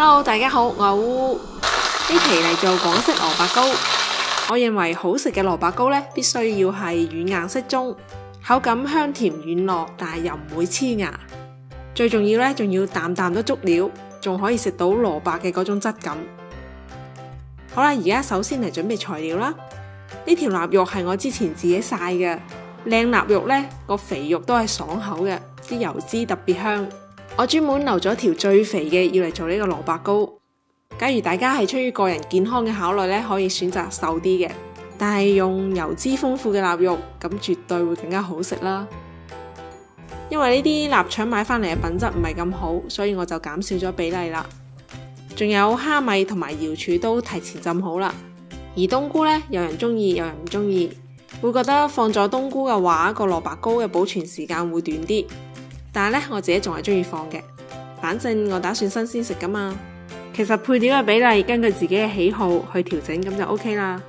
Hello， 大家好，我係烏。呢期嚟做廣式蘿蔔糕。我認為好食嘅蘿蔔糕呢，必須要係軟硬適中，口感香甜軟糯，但係又唔會黐牙。最重要呢，仲要啖啖都足料，仲可以食到蘿蔔嘅嗰種質感。好啦，而家首先嚟準備材料啦。呢條臘肉係我之前自己曬嘅，靚臘肉呢，個肥肉都係爽口嘅，啲油脂特別香。我專門留咗條最肥嘅要嚟做呢個蘿蔔糕。假如大家係出於個人健康嘅考慮呢，可以選擇瘦啲嘅，但係用油脂豐富嘅臘肉，咁絕對會更加好食啦。因為呢啲臘腸買翻嚟嘅品質唔係咁好，所以我就減少咗比例啦。仲有蝦米同埋瑤柱都提前浸好啦。而冬菇呢，有人中意，有人唔中意，會覺得放咗冬菇嘅話，個蘿蔔糕嘅保存時間會短啲。但係咧，我自己仲係中意放嘅，反正我打算新鮮食噶嘛。其實配料嘅比例根據自己嘅喜好去調整，咁就 OK 啦。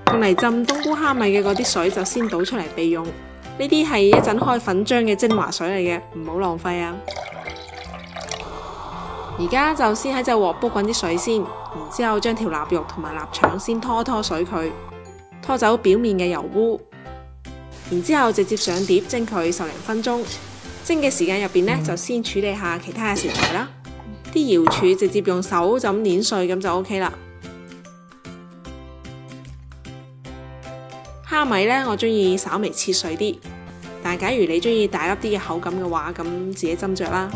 用嚟浸冬菇蝦米嘅嗰啲水就先倒出嚟備用，呢啲係一陣開粉漿嘅精華水嚟嘅，唔好浪費啊。而家就先喺隻鑊煲滾啲水先，然之後將條臘肉同埋臘腸先拖水佢，拖走表面嘅油污，然之後直接上碟蒸佢10零分鐘。蒸嘅時間入邊呢，就先處理下其他嘅食材啦。啲瑤柱直接用手就咁碾碎，咁就 OK 啦。蝦米呢，我中意稍微切碎啲，但係假如你中意大粒啲嘅口感嘅話，咁自己斟酌啦。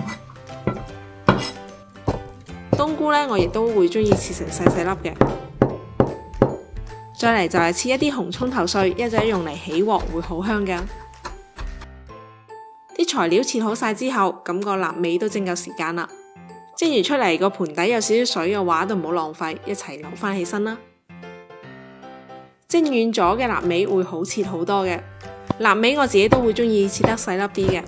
冬菇呢，我亦都會中意切成細細粒嘅。再嚟就係切一啲紅蔥頭碎，一陣用嚟起鑊會好香嘅。啲材料切好晒之後，咁個臘味都蒸夠時間啦。蒸完出嚟個盤底有少少水嘅話，都唔好浪費，一齊扭翻起身啦。蒸軟咗嘅臘味會好切好多嘅。臘味我自己都會中意切得細粒啲嘅，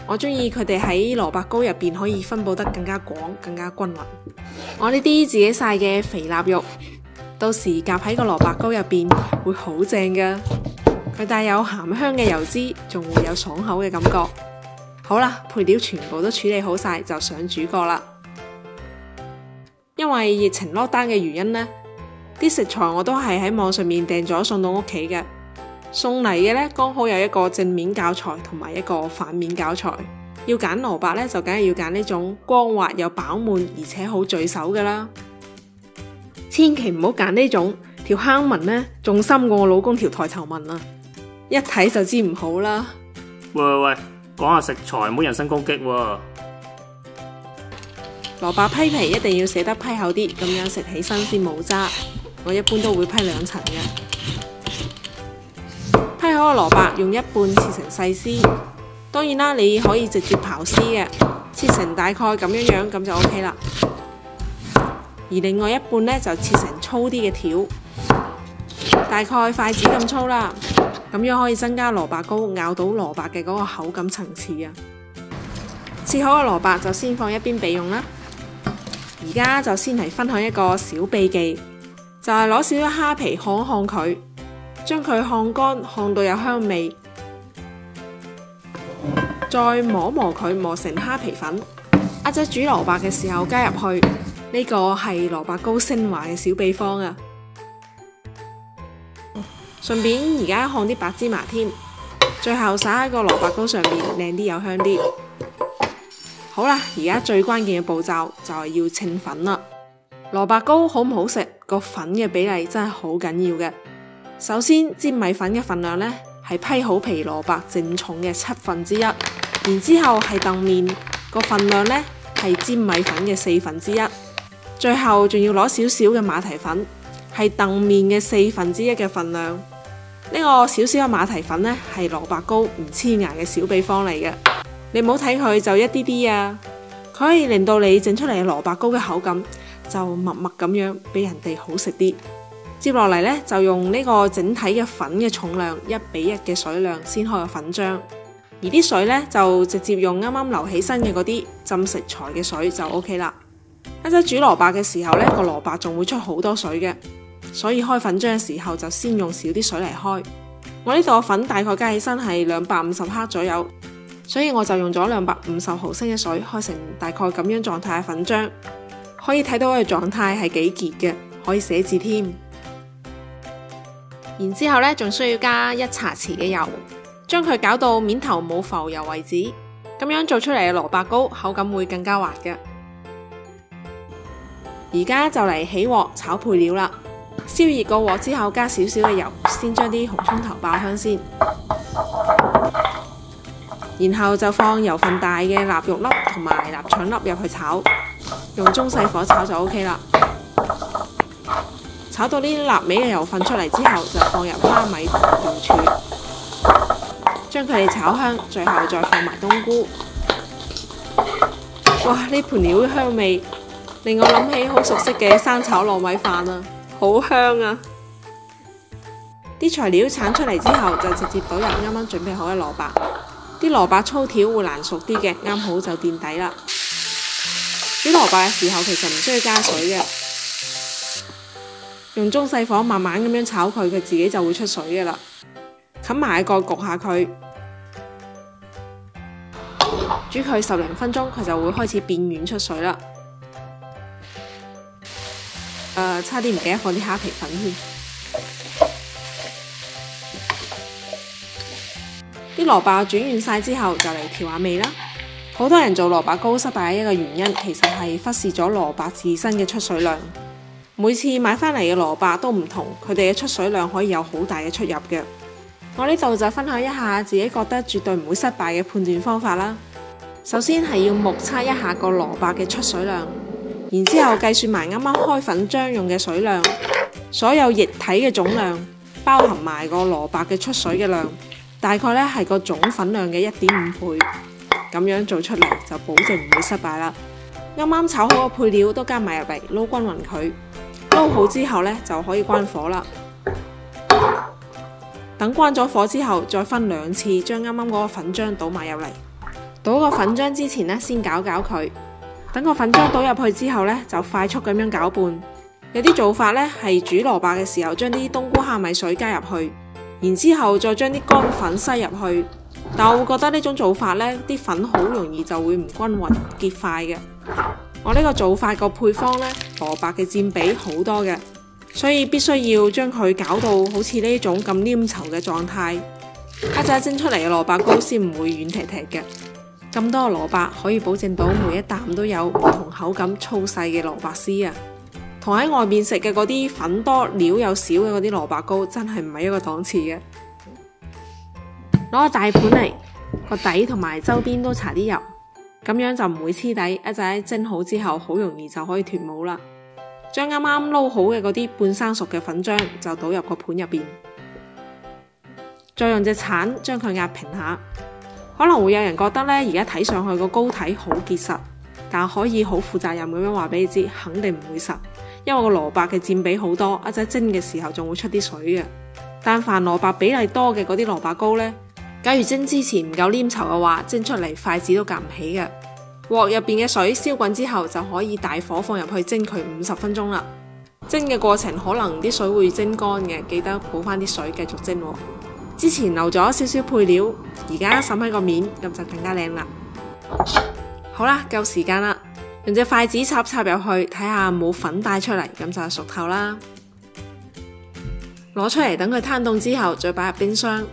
我中意佢哋喺蘿蔔糕入邊可以分佈得更加廣、更加均勻。我呢啲自己曬嘅肥臘肉，到時夾喺個蘿蔔糕入邊會好正噶。佢帶有鹹香嘅油脂，仲會有爽口嘅感覺。好啦，配料全部都處理好晒，就上主角啦。因為疫情落單嘅原因呢，啲食材我都係喺網上面訂咗送到屋企嘅。送嚟嘅呢，剛好有一個正面教材同埋一個反面教材。要揀蘿蔔呢，就梗係要揀呢種光滑又飽滿而且好聚手嘅啦。千祈唔好揀呢種條坑紋呢，仲深過我老公條抬頭紋啊！一睇就知唔好啦。喂，講下食材，唔好人身攻擊喎。蘿蔔批皮一定要捨得批厚啲，咁樣食起身先冇渣。我一般都會批2層嘅。批好嘅蘿蔔用一半切成細絲，當然啦，你可以直接刨絲嘅，切成大概咁樣，咁就 OK 啦。而另外一半呢，就切成粗啲嘅條，大概筷子咁粗啦。咁樣可以增加蘿蔔糕咬到蘿蔔嘅嗰個口感層次啊！切好嘅蘿蔔就先放一邊備用啦。而家就先嚟分享一個小秘技，就係攞少少蝦皮烘一烘佢，將佢烘乾，烘到有香味，再磨佢，磨成蝦皮粉。阿姐煮蘿蔔嘅時候加入去，呢個係蘿蔔糕升華嘅小秘方啊！順便而家烘啲白芝麻添，最後撒喺個蘿蔔糕上面，靚啲又香啲。好啦，而家最關鍵嘅步驟就係要稱粉啦。蘿蔔糕好唔好食，個粉嘅比例真係好緊要嘅。首先煎米粉嘅份量呢，係批好皮蘿蔔正重嘅1/7，然之後係澄麵個份量呢，係煎米粉嘅1/4，最後仲要攞少少嘅馬蹄粉，係澄麵嘅1/4嘅份量。呢個少少嘅馬蹄粉呢，係蘿蔔糕唔黐牙嘅小秘方嚟嘅。你唔好睇佢就一啲啲啊，佢可以令到你整出嚟嘅蘿蔔糕嘅口感就密密咁樣，比人哋好食啲。接落嚟呢，就用呢個整體嘅粉嘅重量1:1嘅水量先開個粉漿，而啲水呢，就直接用啱啱流起身嘅嗰啲浸食材嘅水就 OK 啦。一陣煮蘿蔔嘅時候呢，個蘿蔔仲會出好多水嘅，所以開粉漿嘅時候就先用少啲水嚟開。我呢度嘅粉大概加起身係250克左右，所以我就用咗250毫升嘅水開成大概咁樣狀態嘅粉漿。可以睇到佢嘅狀態係幾結嘅，可以寫字添。然之後呢，仲需要加1茶匙嘅油，將佢攪到面頭冇浮油為止，咁樣做出嚟嘅蘿蔔糕口感會更加滑嘅。而家就嚟起鑊炒配料啦。燒熱個鑊之後，加少少嘅油，先將啲紅蔥頭爆香先，然後就放油份大嘅臘肉粒同埋臘腸粒入去炒，用中細火炒就 OK 啦。炒到呢啲臘味嘅油份出嚟之後，就放入蝦米同瑤柱，將佢哋炒香，最後再放埋冬菇。哇！呢盤料嘅香味令我諗起好熟悉嘅生炒糯米飯啊，好香啊！啲材料鏟出嚟之後，就直接倒入啱啱準備好嘅蘿蔔。啲蘿蔔粗條會爛熟啲嘅，啱好就墊底啦。煮蘿蔔嘅時候其實唔需要加水嘅，用中細火慢慢咁樣炒佢，佢自己就會出水嘅啦。冚埋個焗下佢，煮佢10零分鐘，佢就會開始變軟出水啦。差啲唔記得放啲蝦皮粉添。啲蘿蔔煮軟晒之後，就嚟調下味啦。好多人做蘿蔔糕失敗嘅一個原因，其實係忽視咗蘿蔔自身嘅出水量。每次買返嚟嘅蘿蔔都唔同，佢哋嘅出水量可以有好大嘅出入嘅。我呢度就分享一下自己覺得絕對唔會失敗嘅判斷方法啦。首先係要目測一下個蘿蔔嘅出水量。然之後計算埋啱啱開粉漿用嘅水量，所有液體嘅總量，包含埋個蘿蔔嘅出水嘅量，大概呢係個總粉量嘅1.5倍，咁樣做出嚟就保證唔會失敗啦。啱啱炒好個配料都加埋入嚟，撈均勻佢，撈好之後呢就可以關火啦。等關咗火之後，再分2次將啱啱嗰個粉漿倒埋入嚟。倒個粉漿之前呢，先攪攪佢。等個粉漿倒入去之後呢，就快速咁樣攪拌。有啲做法呢係煮蘿蔔嘅時候，將啲冬菇蝦米水加入去，然之後再將啲乾粉篩入去。但我會覺得呢種做法呢，啲粉好容易就會唔均勻結塊嘅。我呢個做法個配方呢，蘿蔔嘅佔比好多嘅，所以必須要將佢攪到好似呢種咁黏稠嘅狀態，一陣蒸出嚟嘅蘿蔔糕先唔會軟踢踢嘅。咁多蘿蔔可以保證到每一啖都有唔同口感粗細嘅蘿蔔絲啊，同喺外面食嘅嗰啲粉多料又少嘅嗰啲蘿蔔糕真係唔係一個檔次嘅。攞個大盤嚟，個底同埋周邊都搽啲油，咁樣就唔會黐底，一陣蒸好之後好容易就可以脫模啦。將啱啱撈好嘅嗰啲半生熟嘅粉漿就倒入個盤入邊，再用隻鏟將佢壓平下。可能會有人覺得呢，而家睇上去個糕體好結實，但可以好負責任咁樣話俾你知，肯定唔會實，因為個蘿蔔嘅佔比好多，一陣蒸嘅時候仲會出啲水嘅。但凡蘿蔔比例多嘅嗰啲蘿蔔糕呢，假如蒸之前唔夠黏稠嘅話，蒸出嚟筷子都夾唔起嘅。鑊入邊嘅水燒滾之後，就可以大火放入去蒸佢50分鐘啦。蒸嘅過程可能啲水會蒸乾嘅，記得補翻啲水繼續蒸喎。之前留咗少少配料，而家滲喺個面，咁就更加靚啦。好啦，夠時間啦，用隻筷子插入去，睇下冇粉帶出嚟，咁就熟透啦。攞出嚟等佢攤凍之後，再擺入冰箱。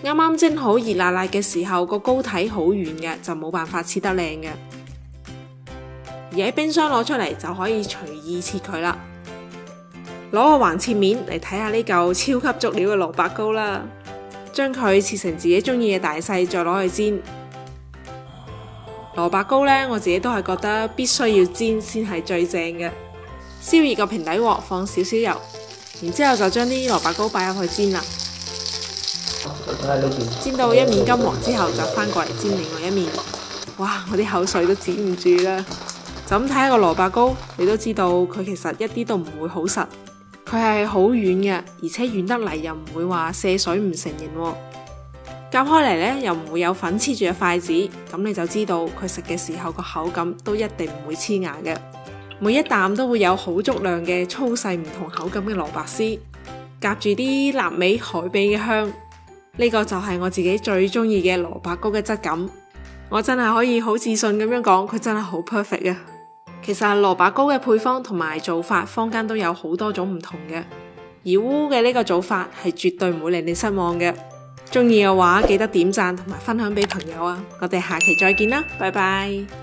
啱啱蒸好熱辣辣嘅時候，個糕體好軟嘅，就冇辦法切得靚嘅。而喺冰箱攞出嚟就可以隨意切佢啦。攞個橫切面嚟睇下呢嚿超級足料嘅蘿蔔糕啦。將佢切成自己中意嘅大細，再攞去煎。蘿蔔糕呢，我自己都係覺得必須要煎先係最正嘅。燒熱個平底鑊，放少少油，然之後就將啲蘿蔔糕擺入去煎啦。煎到一面金黃之後，就翻過嚟煎另外一面。哇！我啲口水都止唔住啦。就咁睇下個蘿蔔糕，你都知道佢其實一啲都唔會好實。佢係好軟嘅，而且軟得嚟又唔會話瀉水唔成形喎。夾開嚟呢，又唔會有粉黐住嘅筷子，咁你就知道佢食嘅時候個口感都一定唔會黐牙嘅。每一啖都會有好足量嘅粗細唔同口感嘅蘿蔔絲，夾住啲臘味海味嘅香。呢個就係我自己最中意嘅蘿蔔糕嘅質感。我真係可以好自信咁樣講，佢真係好 perfect 啊！其實蘿蔔糕嘅配方同埋做法，坊間都有好多種唔同嘅，而烏嘅呢個做法係絕對唔會令你失望嘅。鍾意嘅話，記得點讚同埋分享俾朋友啊！我哋下期再見啦，拜拜。